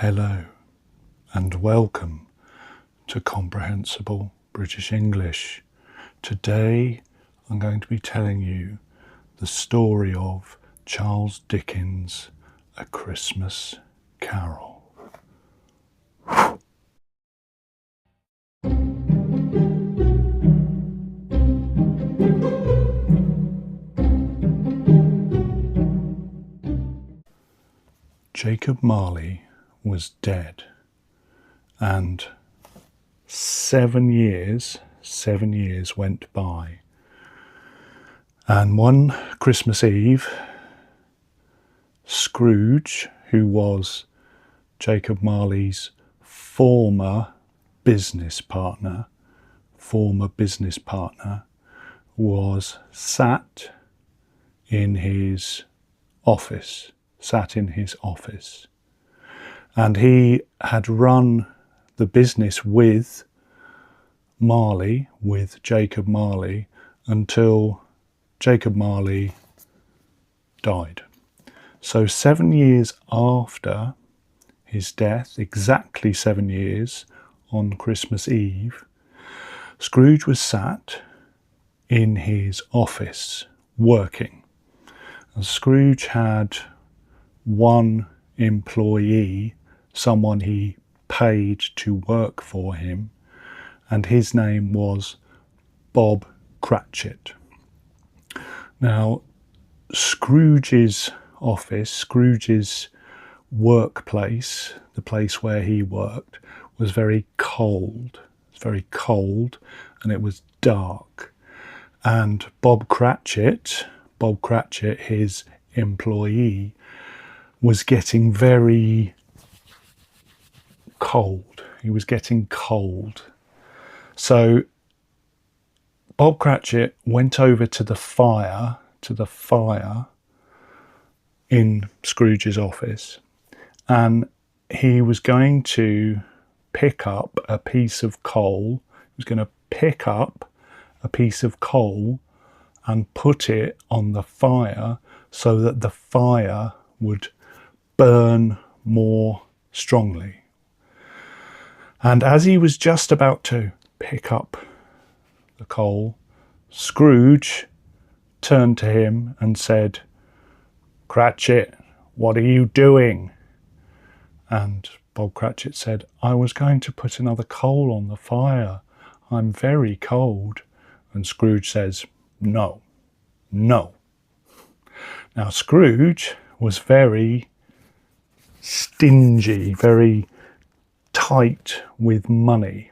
Hello and welcome to Comprehensible British English. Today I'm going to be telling you the story of Charles Dickens' A Christmas Carol. Jacob Marley was dead, and 7 years went by, and one Christmas Eve, Scrooge, who was Jacob Marley's former business partner, was sat in his office, and he had run the business with Jacob Marley, until Jacob Marley died. So 7 years after his death, exactly 7 years, on Christmas Eve, Scrooge was sat in his office working. And Scrooge had one employee, someone he paid to work for him, and his name was Bob Cratchit. Now, Scrooge's office, Scrooge's workplace, the place where he worked, was very cold. It was very cold, and it was dark. And Bob Cratchit, his employee, was getting very cold. He was getting cold. So Bob Cratchit went over to the fire in Scrooge's office, and he was going to pick up a piece of coal. He was going to pick up a piece of coal and put it on the fire so that the fire would burn more strongly. And as he was just about to pick up the coal, Scrooge turned to him and said, "Cratchit, what are you doing?" And Bob Cratchit said, "I was going to put another coal on the fire. I'm very cold." And Scrooge says, "No, no." Now, Scrooge was very stingy, very tight with money.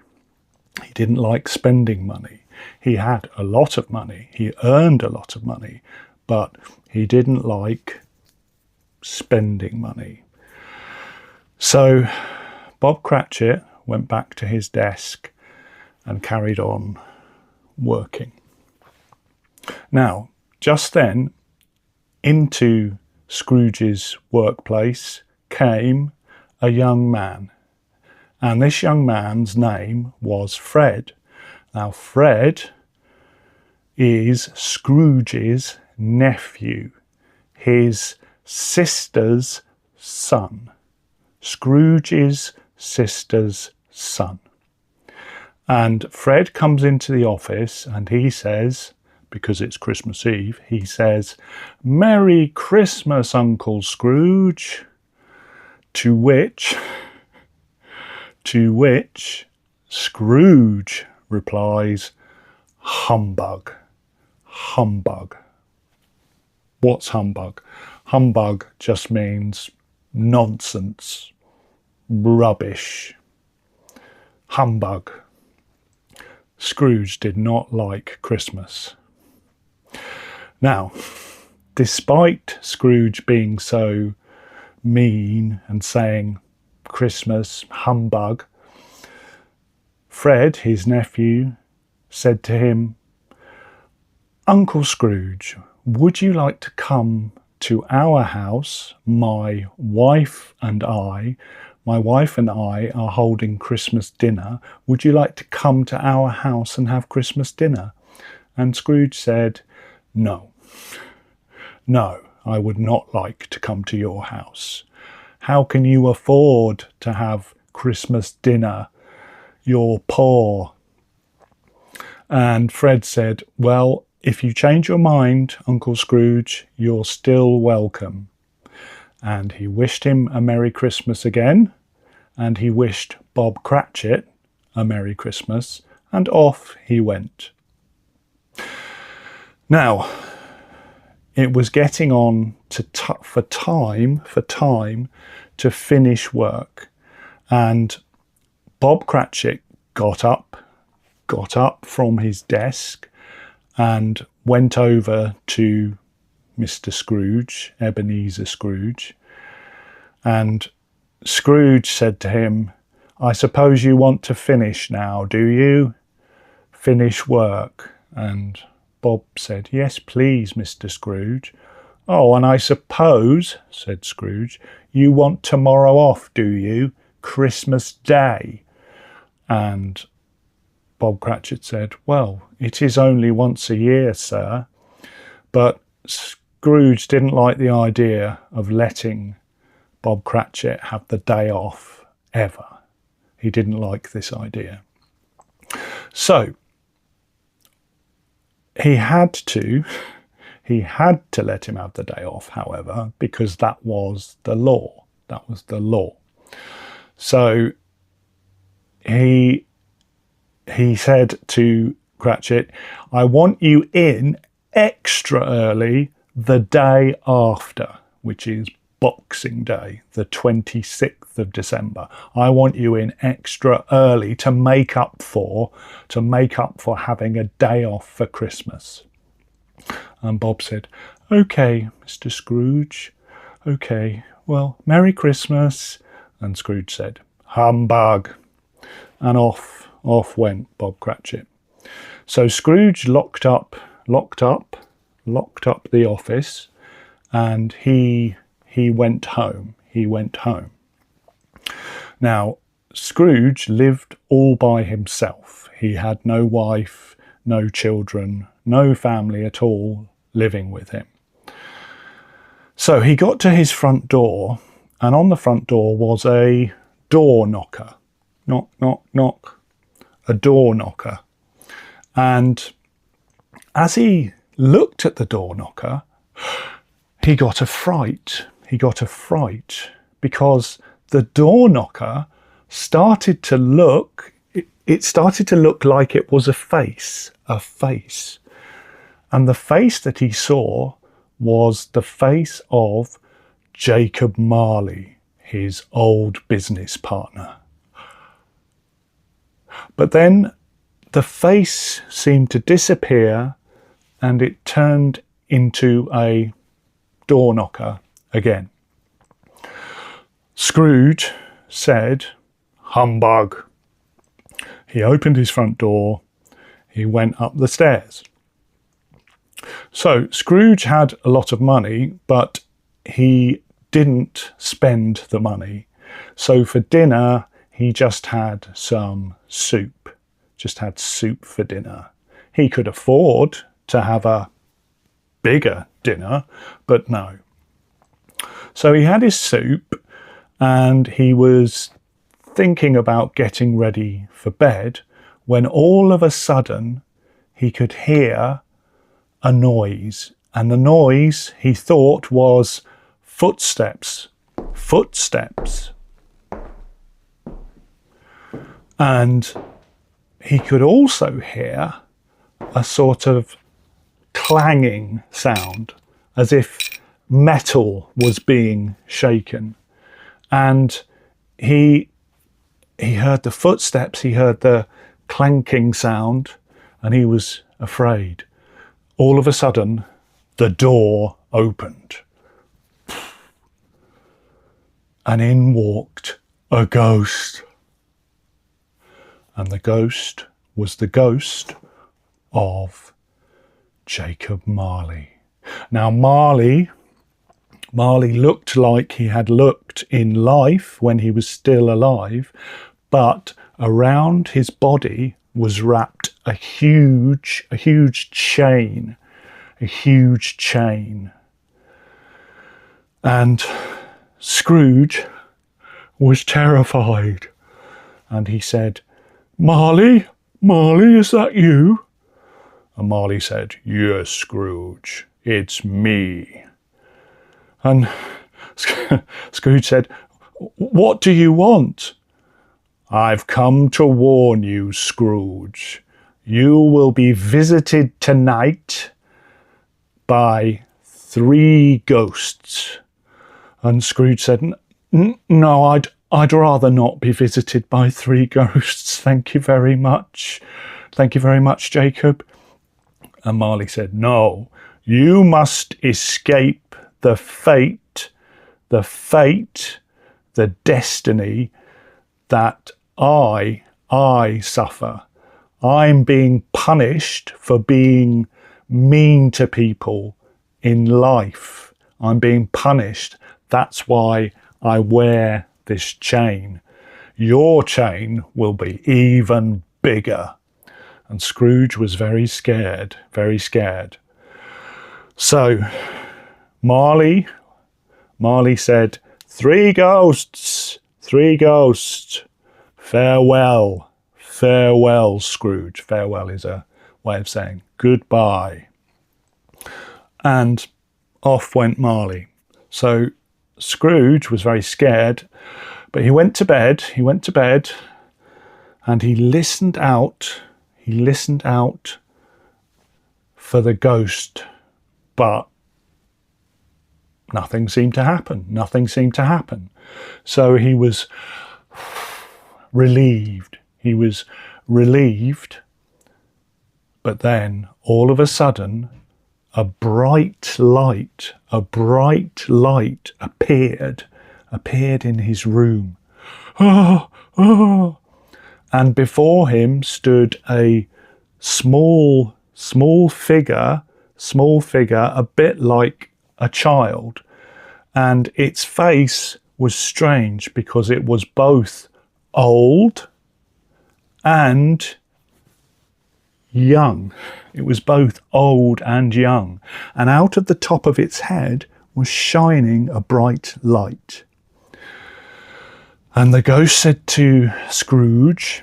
He didn't like spending money. He had a lot of money. He earned a lot of money, but he didn't like spending money. So Bob Cratchit went back to his desk and carried on working. Now, just then, into Scrooge's workplace came a young man, and this young man's name was Fred. Now, Fred is Scrooge's nephew, his sister's son. Scrooge's sister's son. And Fred comes into the office and he says, because it's Christmas Eve, he says, "Merry Christmas, Uncle Scrooge." To which Scrooge replies, "Humbug, humbug." What's humbug? Humbug just means nonsense, rubbish. Humbug. Scrooge did not like Christmas. Now, despite Scrooge being so mean and saying Christmas, humbug, Fred, his nephew, said to him, "Uncle Scrooge, would you like to come to our house? My wife and I are holding Christmas dinner. Would you like to come to our house and have Christmas dinner?" And Scrooge said, "No, I would not like to come to your house. How can you afford to have Christmas dinner? You're poor. And Fred said, well, if you change your mind, Uncle Scrooge, you're still welcome. And he wished him a Merry Christmas again, and he wished Bob Cratchit a Merry Christmas, and off he went. Now, it was getting on for time to finish work, and Bob Cratchit got up from his desk and went over to Mr. Scrooge, Ebenezer Scrooge, and Scrooge said to him, I suppose you want to finish now, do you? Finish work. And Bob said, yes, please, Mr. Scrooge. Oh, and I suppose, said Scrooge, you want tomorrow off, do you? Christmas Day. And Bob Cratchit said, well, it is only once a year, sir. But Scrooge didn't like the idea of letting Bob Cratchit have the day off ever. He didn't like this idea. So he had to let him have the day off, however, because that was the law. That was the law. So he said to Cratchit, I want you in extra early the day after, which is Boxing Day, the 26th of December. I want you in extra early to make up for having a day off for Christmas. And Bob said, okay, Mr. Scrooge, okay, well, Merry Christmas. And Scrooge said, humbug. And off went Bob Cratchit. So Scrooge locked up the office, and he went home. Now, Scrooge lived all by himself. He had no wife, no children, no family at all living with him. So he got to his front door, and on the front door was a door knocker. Knock, knock, knock. A door knocker. And as he looked at the door knocker, he got a fright. Because the door knocker started to look, it started to look like it was a face. And the face that he saw was the face of Jacob Marley, his old business partner. But then the face seemed to disappear, and it turned into a door knocker again. Scrooge said, humbug. He opened his front door. He went up the stairs. So Scrooge had a lot of money, but he didn't spend the money. So for dinner, he just had some soup. Just had soup for dinner. He could afford to have a bigger dinner, but no. So he had his soup, and he was thinking about getting ready for bed when all of a sudden he could hear a noise. And the noise, he thought, was footsteps. And he could also hear a sort of clanging sound, as if metal was being shaken. And he heard the footsteps, he heard the clanking sound, and he was afraid. All of a sudden, the door opened. And in walked a ghost. And the ghost was the ghost of Jacob Marley. Now Marley looked like he had looked in life when he was still alive, but around his body was wrapped a huge chain. And Scrooge was terrified. And he said, Marley, is that you? And Marley said, yes, Scrooge, it's me. And Scrooge said, what do you want? I've come to warn you, Scrooge. You will be visited tonight by 3 ghosts. And Scrooge said, no, I'd rather not be visited by 3 ghosts. Thank you very much. Thank you very much, Jacob. And Marley said, no, you must escape the fate, the destiny that I suffer. I'm being punished for being mean to people in life. I'm being punished. That's why I wear this chain. Your chain will be even bigger. And Scrooge was very scared, very scared. So Marley said, 3 ghosts, 3 ghosts. Farewell, farewell, Scrooge. Farewell is a way of saying goodbye. And off went Marley. So Scrooge was very scared, but he went to bed, and he listened out for the ghost, but nothing seemed to happen. So he was relieved, but then all of a sudden a bright light appeared in his room. And before him stood a small figure, a bit like a child. And its face was strange because it was both old and young. It was both old and young. And out of the top of its head was shining a bright light. And the ghost said to Scrooge,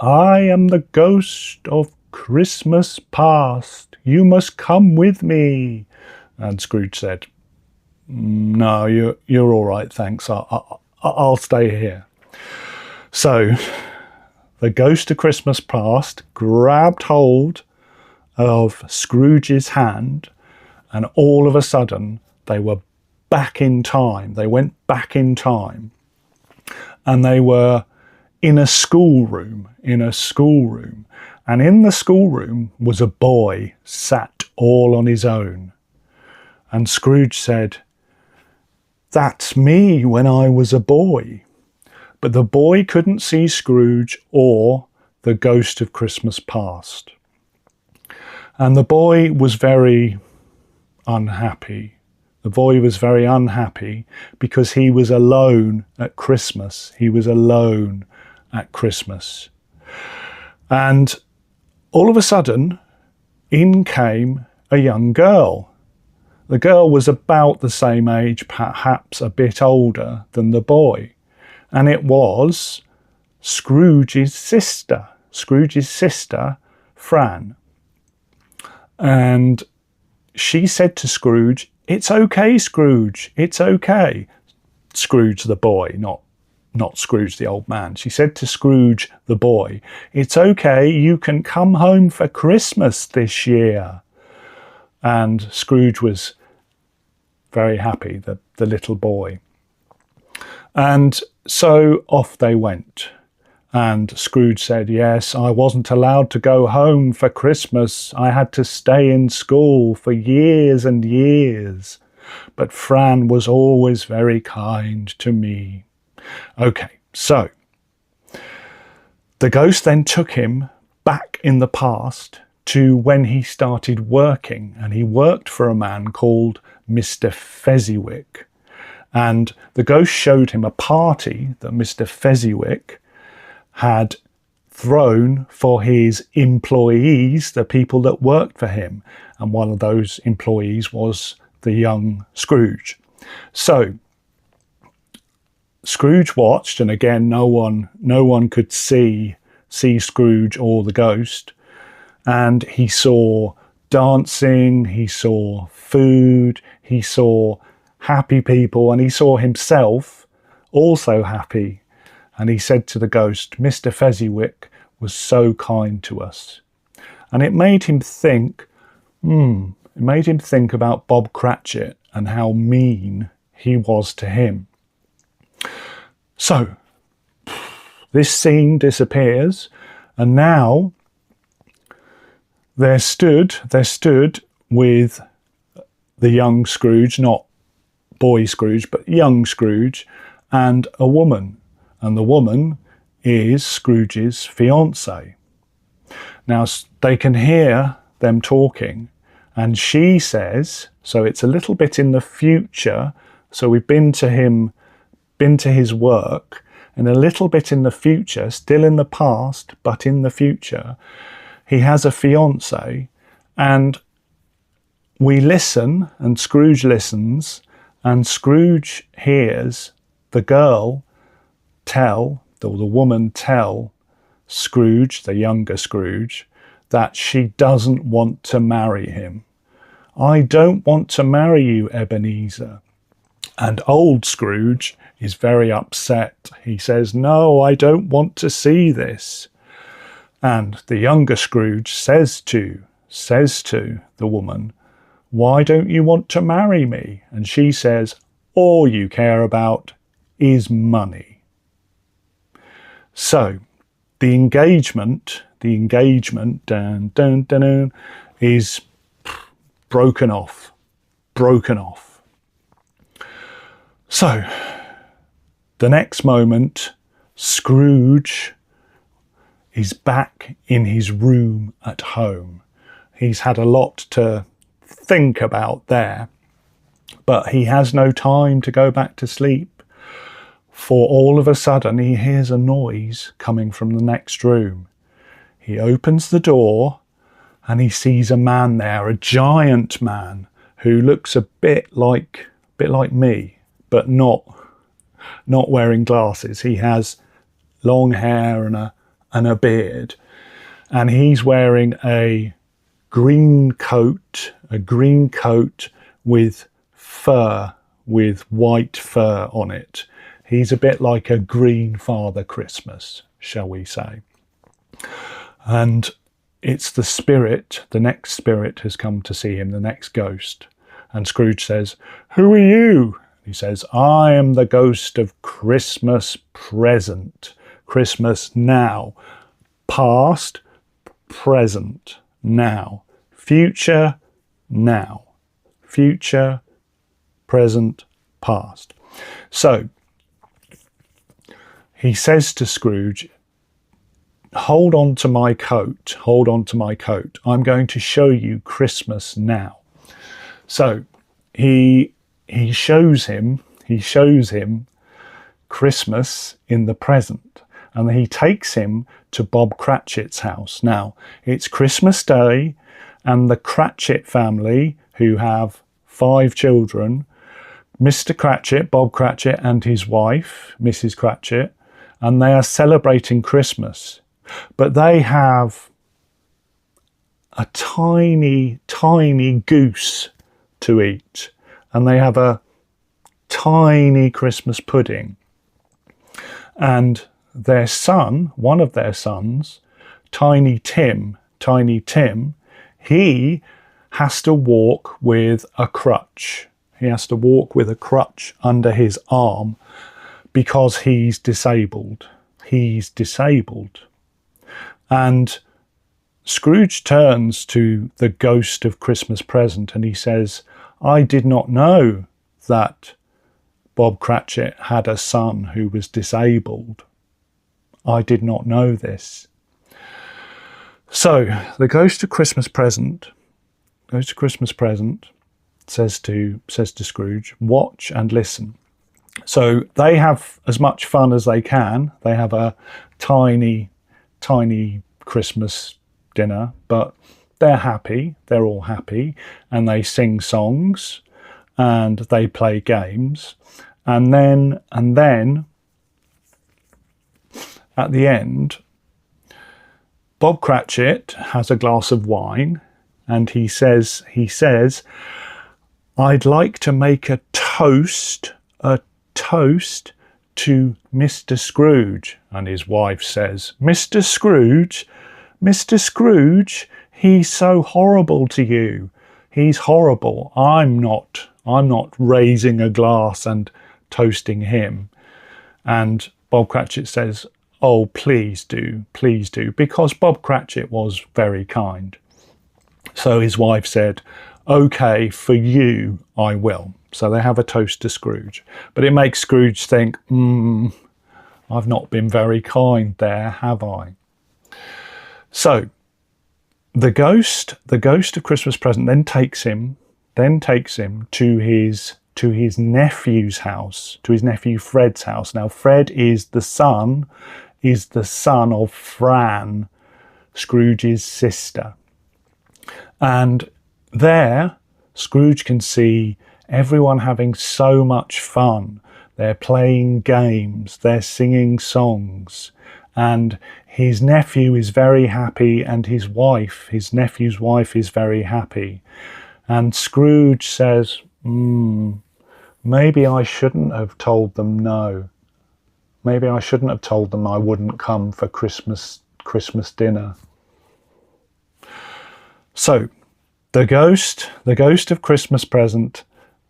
I am the ghost of Christmas past. You must come with me. And Scrooge said, no, you're all right, thanks. I'll stay here. So the ghost of Christmas past grabbed hold of Scrooge's hand, and all of a sudden they were back in time. They went back in time, and they were in a schoolroom. And in the schoolroom was a boy sat all on his own. And Scrooge said, that's me when I was a boy. But the boy couldn't see Scrooge or the ghost of Christmas past. And the boy was very unhappy. The boy was very unhappy because he was alone at Christmas. And all of a sudden, in came a young girl. The girl was about the same age, perhaps a bit older than the boy. And it was Scrooge's sister, Fran. And she said to Scrooge, it's okay, Scrooge, it's okay. Scrooge the boy, not Scrooge the old man. She said to Scrooge the boy, it's okay, you can come home for Christmas this year. And Scrooge was very happy, the little boy. And so off they went. And Scrooge said, yes, I wasn't allowed to go home for Christmas. I had to stay in school for years and years. But Fran was always very kind to me. Okay, so the ghost then took him back in the past to when he started working. And he worked for a man called Mr. Fezziwig. And the ghost showed him a party that Mr. Fezziwig had thrown for his employees, the people that worked for him. And one of those employees was the young Scrooge. So Scrooge watched, and again, no one could see Scrooge or the ghost. And he saw dancing, he saw food, he saw happy people, and he saw himself also happy. And he said to the ghost, Mr. Fezziwig was so kind to us. And it made him think, about Bob Cratchit and how mean he was to him. So, this scene disappears, and now there stood with the young Scrooge, not boy Scrooge, but young Scrooge, and a woman. And the woman is Scrooge's fiancée. Now, they can hear them talking, and she says, so it's a little bit in the future, so we've been to his work, and a little bit in the future, still in the past, but in the future, he has a fiancée, and we listen, and Scrooge listens, and Scrooge hears the girl the woman tell Scrooge, the younger Scrooge, that she doesn't want to marry him. I don't want to marry you, Ebenezer. And old Scrooge is very upset. He says, no, I don't want to see this. And the younger Scrooge says to the woman, why don't you want to marry me? And she says, all you care about is money. So the engagement dun, dun, dun, dun, is broken off. So the next moment, Scrooge is back in his room at home. He's had a lot to think about there, but he has no time to go back to sleep, for all of a sudden he hears a noise coming from the next room. He opens the door and he sees a man there, a giant man who looks a bit like me, but not wearing glasses. He has long hair and a beard, and he's wearing a green coat with white fur on it. He's a bit like a green Father Christmas, shall we say. And it's the next spirit has come to see him, the next ghost. And Scrooge says, who are you? He says, I am the ghost of Christmas present. Christmas now. Past, present, now. Future, now. Future, present, past. So, he says to Scrooge, hold on to my coat. I'm going to show you Christmas now. So he shows him Christmas in the present, and he takes him to Bob Cratchit's house. Now, it's Christmas Day, and the Cratchit family, who have 5 children, Mr. Cratchit, Bob Cratchit, and his wife, Mrs. Cratchit, and they are celebrating Christmas. But they have a tiny, tiny goose to eat, and they have a tiny Christmas pudding. And their son, one of their sons, Tiny Tim, he has to walk with a crutch. He has to walk with a crutch under his arm because he's disabled. And Scrooge turns to the ghost of Christmas present and he says, I did not know that Bob Cratchit had a son who was disabled. I did not know this. So the ghost of Christmas present says to Scrooge, watch and listen. So they have as much fun as they can. They have a tiny, tiny Christmas dinner, but they're happy. They're all happy, and they sing songs and they play games. And then at the end, Bob Cratchit has a glass of wine and he says, I'd like to make a toast to Mr. Scrooge. And his wife says, Mr. Scrooge, he's so horrible to you. He's horrible. I'm not raising a glass and toasting him. And Bob Cratchit says, oh, please do, because Bob Cratchit was very kind. So his wife said, okay, for you, I will. So they have a toast to Scrooge. But it makes Scrooge think, I've not been very kind there, have I? So the ghost of Christmas Present then takes him to his nephew's house, to his nephew Fred's house. Now Fred is the son of Fran, Scrooge's sister. And there Scrooge can see everyone having so much fun. They're playing games, they're singing songs, and his nephew is very happy, and his nephew's wife is very happy. And Scrooge says, maybe I shouldn't have told them no. Maybe I shouldn't have told them I wouldn't come for Christmas dinner. So the ghost of Christmas Present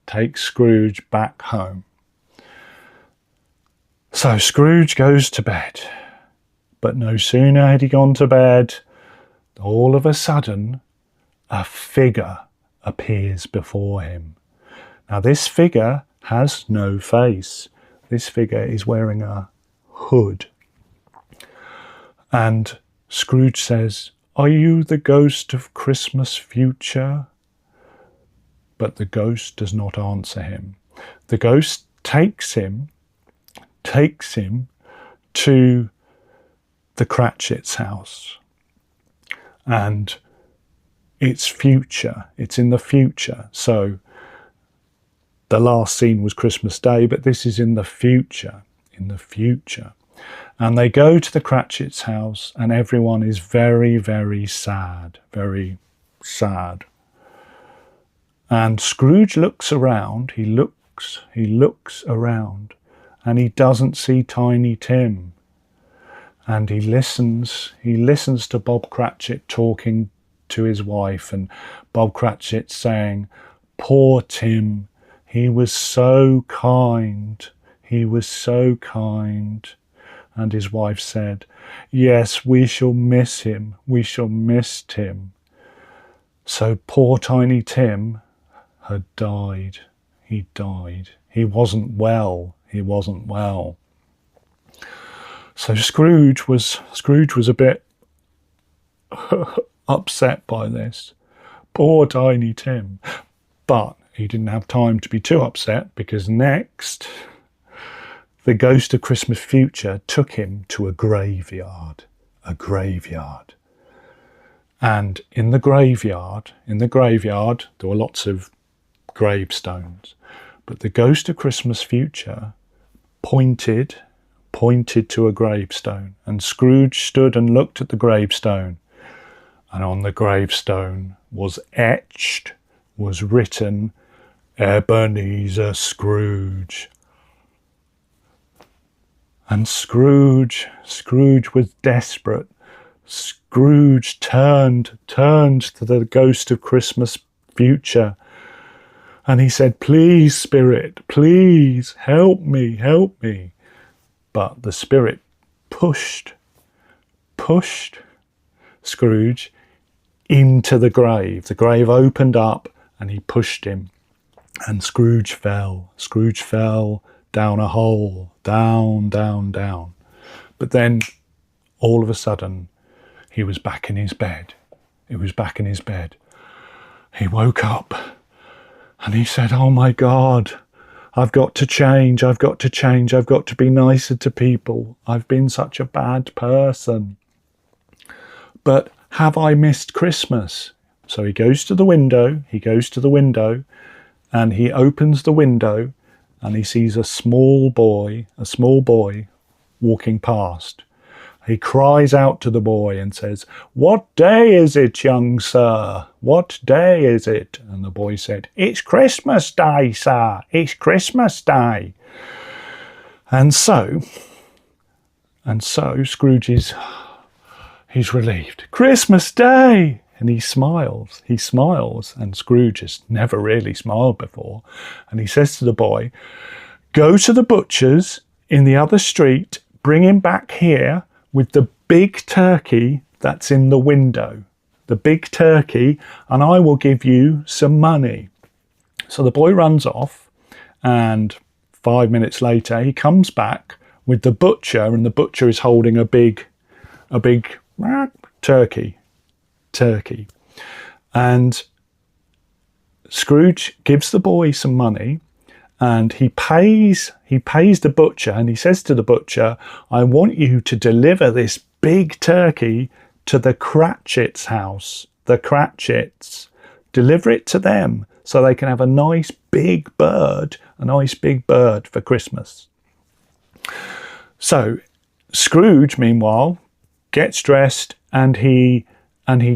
takes Scrooge back home. So Scrooge goes to bed, but no sooner had he gone to bed, all of a sudden a figure appears before him. Now this figure has no face. This figure is wearing a hood. And Scrooge says, are you the ghost of Christmas future? But the ghost does not answer him. The ghost takes him to the Cratchit's house. And it's in the future. So the last scene was Christmas Day, but this is in the future. And they go to the Cratchit's house and everyone is very, very sad, very sad. And Scrooge looks around, he looks around, and he doesn't see Tiny Tim. And he listens to Bob Cratchit talking to his wife, and Bob Cratchit saying, poor Tim, he was so kind. And his wife said, yes, we shall miss him. So poor Tiny Tim had died. He died. He wasn't well. So Scrooge was a bit upset by this. Poor Tiny Tim. But he didn't have time to be too upset, because next the ghost of Christmas future took him to a graveyard. And in the graveyard, there were lots of gravestones. But the ghost of Christmas future pointed to a gravestone. And Scrooge stood and looked at the gravestone. And on the gravestone was written, Ebenezer Scrooge. And Scrooge was desperate. Scrooge turned to the ghost of Christmas future. And he said, please, spirit, please, help me. But the spirit pushed Scrooge into the grave. The grave opened up and he pushed him. And Scrooge fell down a hole, down. But then, all of a sudden, he was back in his bed. He woke up and he said, oh my God, I've got to change. I've got to be nicer to people. I've been such a bad person. But have I missed Christmas? So he goes to the window and he opens the window and he sees a small boy walking past. He cries out to the boy and says, "What day is it, young sir? What day is it?" And the boy said, "It's Christmas Day, sir. It's Christmas Day." And so Scrooge he's relieved. "Christmas Day!" And he smiles, and Scrooge has never really smiled before. And he says to the boy, "Go to the butcher's in the other street, bring him back here with the big turkey that's in the window. The big turkey, and I will give you some money." So the boy runs off, and 5 minutes later he comes back with the butcher, and the butcher is holding a big turkey. And Scrooge gives the boy some money, and he pays the butcher, and he says to the butcher, "I want you to deliver this big turkey to the Cratchits' house. The Cratchits. Deliver it to them so they can have a nice big bird for Christmas." So Scrooge, meanwhile, gets dressed, and he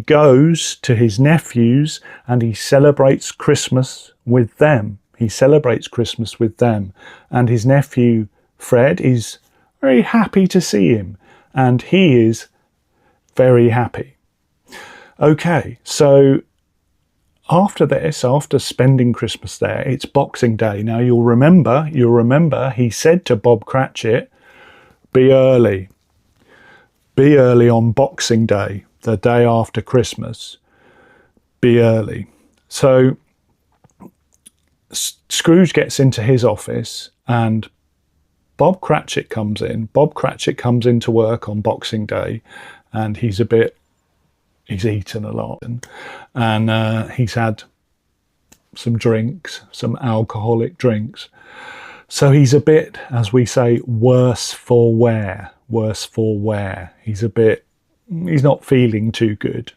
goes to his nephews, and he celebrates Christmas with them. And his nephew Fred is very happy to see him, and he is very happy. Okay, so after this, after spending Christmas there, it's Boxing Day. Now you'll remember he said to Bob Cratchit, be early on Boxing Day, the day after Christmas. Be early. So Scrooge gets into his office, and Bob Cratchit comes in. Bob Cratchit comes into work on Boxing Day, and he's eaten a lot, and he's had some drinks, some alcoholic drinks. So he's a bit, as we say, worse for wear. He's not feeling too good.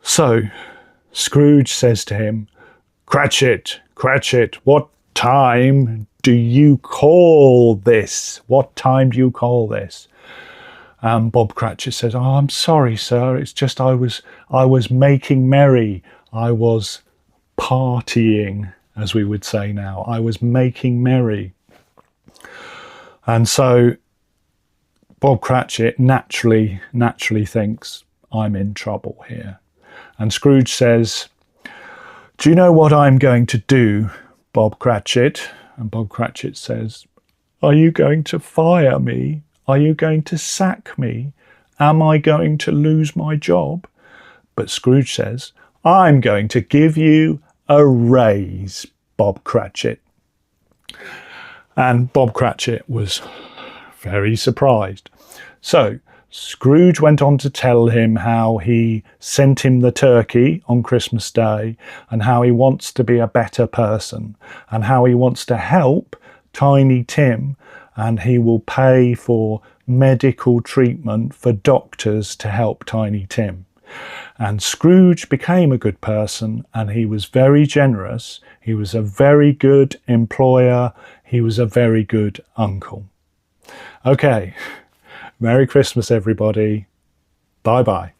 So Scrooge says to him, Cratchit, what time do you call this? What time do you call this?" Bob Cratchit says, "Oh, I'm sorry, sir. It's just I was making merry. I was partying, as we would say now. I was making merry." And so Bob Cratchit naturally thinks, "I'm in trouble here." And Scrooge says, "Do you know what I'm going to do, Bob Cratchit?" And Bob Cratchit says, "Are you going to fire me? Are you going to sack me? Am I going to lose my job?" But Scrooge says, "I'm going to give you a raise, Bob Cratchit." And Bob Cratchit was very surprised. So Scrooge went on to tell him how he sent him the turkey on Christmas Day, and how he wants to be a better person, and how he wants to help Tiny Tim, and he will pay for medical treatment for doctors to help Tiny Tim. And Scrooge became a good person, and he was very generous. He was a very good employer. He was a very good uncle. Okay, Merry Christmas, everybody. Bye-bye.